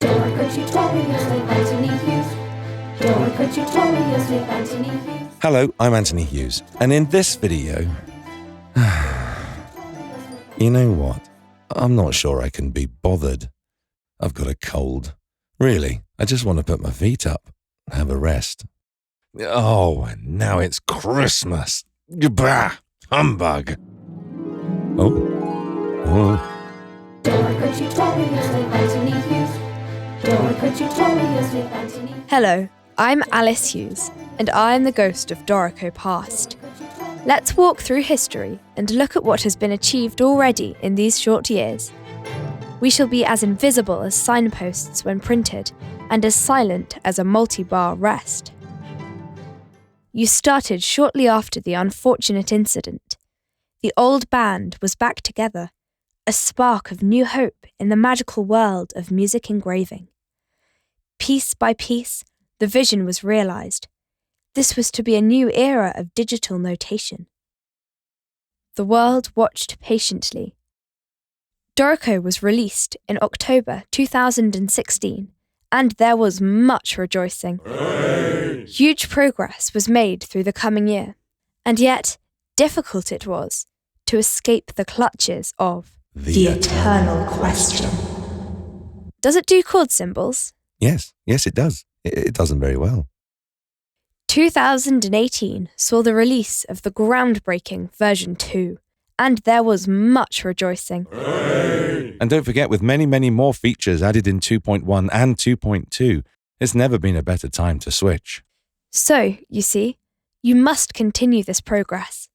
Dorico tutorials with Anthony Hughes. Dorico tutorials with Anthony Hughes. Hello, I'm Anthony Hughes, and in this video, you know what? I'm not sure I can be bothered. I've got a cold. Really, I just want to put my feet up and have a rest. Oh, and now it's Christmas. Bah! Humbug! Oh. Dorico tutorials with Anthony Hughes. Dorico tutorials with Anthony Hughes. Hello, I'm Alice Hughes, and I'm the ghost of Dorico past. Let's walk through history and look at what has been achieved already in these short years. We shall be as invisible as signposts when printed, and as silent as a multi-bar rest. You started shortly after the unfortunate incident. The old band was back together, a spark of new hope in the magical world of music engraving. Piece by piece, the vision was realised. This was to be a new era of digital notation. The world watched patiently. Dorico was released in October 2016, and there was much rejoicing. Hooray! Huge progress was made through the coming year, and yet difficult it was to escape the clutches of The eternal question. Does it do chord symbols? Yes, it does. It does them very well. 2018 saw the release of the groundbreaking version 2, and there was much rejoicing. Hooray! And don't forget, with many, many more features added in 2.1 and 2.2, it's never been a better time to switch. So, you see, you must continue this progress.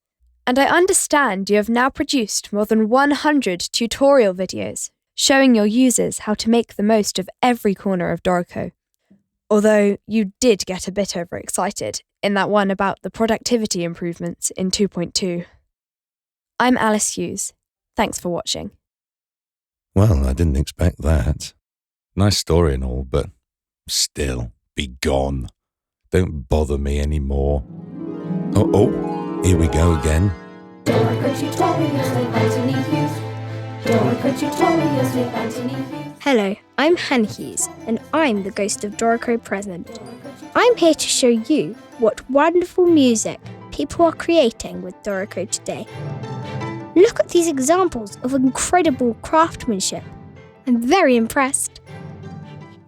And I understand you have now produced more than 100 tutorial videos showing your users how to make the most of every corner of Dorico. Although you did get a bit overexcited in that one about the productivity improvements in 2.2. I'm Alice Hughes. Thanks for watching. Well, I didn't expect that. Nice story and all, but still, be gone. Don't bother me anymore. Oh, here we go again. Dorico tutorials with Anthony Hughes. Dorico tutorials with Anthony Hughes. Hello, I'm Han Hughes, and I'm the ghost of Dorico present. I'm here to show you what wonderful music people are creating with Dorico today. Look at these examples of incredible craftsmanship. I'm very impressed.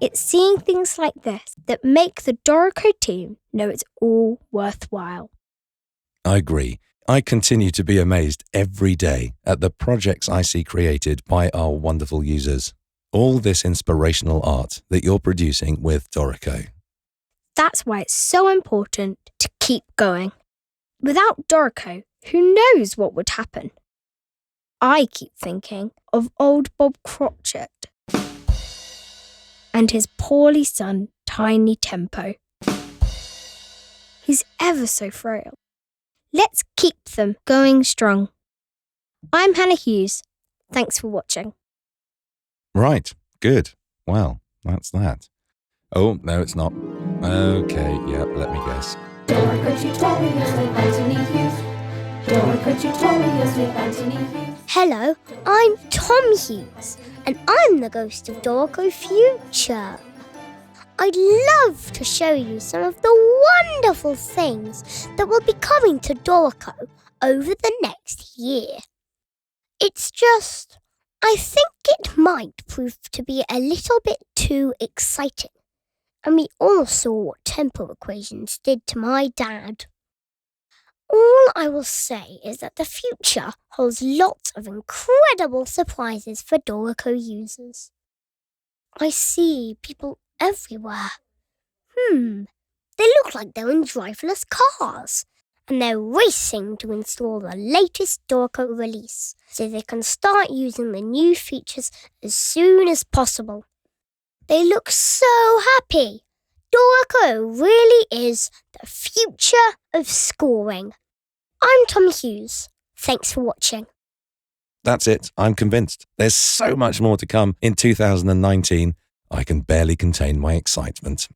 It's seeing things like this that make the Dorico team know it's all worthwhile. I agree. I continue to be amazed every day at the projects I see created by our wonderful users. All this inspirational art that you're producing with Dorico. That's why it's so important to keep going. Without Dorico, who knows what would happen? I keep thinking of old Bob Cratchit and his poorly son, Tiny Tempo. He's ever so frail. Let's keep them going strong. I'm Hannah Hughes. Thanks for watching. Right, good. Well, that's that. Oh, no, it's not. Okay, let me guess. Dorico tutorials with Anthony Hughes. Dorico tutorials with Anthony Hughes. Hello, I'm Tom Hughes, and I'm the ghost of Dorico Future. I'd love to show you some of the wonderful things that will be coming to Dorico over the next year. It's just, I think it might prove to be a little bit too exciting. And we all saw what tempo equations did to my dad. All I will say is that the future holds lots of incredible surprises for Dorico users. I see people everywhere. They look like they're in driverless cars, and they're racing to install the latest Dorico release so they can start using the new features as soon as possible. They look so happy. Dorico really is the future of scoring. I'm Tom Hughes. Thanks for watching. That's it. I'm convinced. There's so much more to come in 2019. I can barely contain my excitement.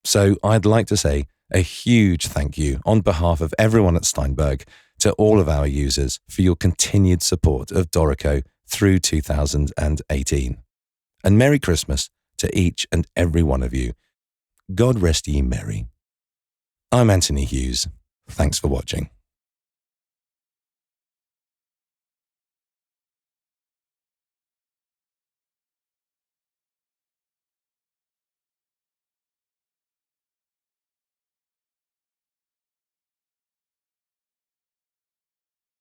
So I'd like to say a huge thank you on behalf of everyone at Steinberg to all of our users for your continued support of Dorico through 2018. And Merry Christmas to each and every one of you. God rest ye merry. I'm Anthony Hughes. Thanks for watching.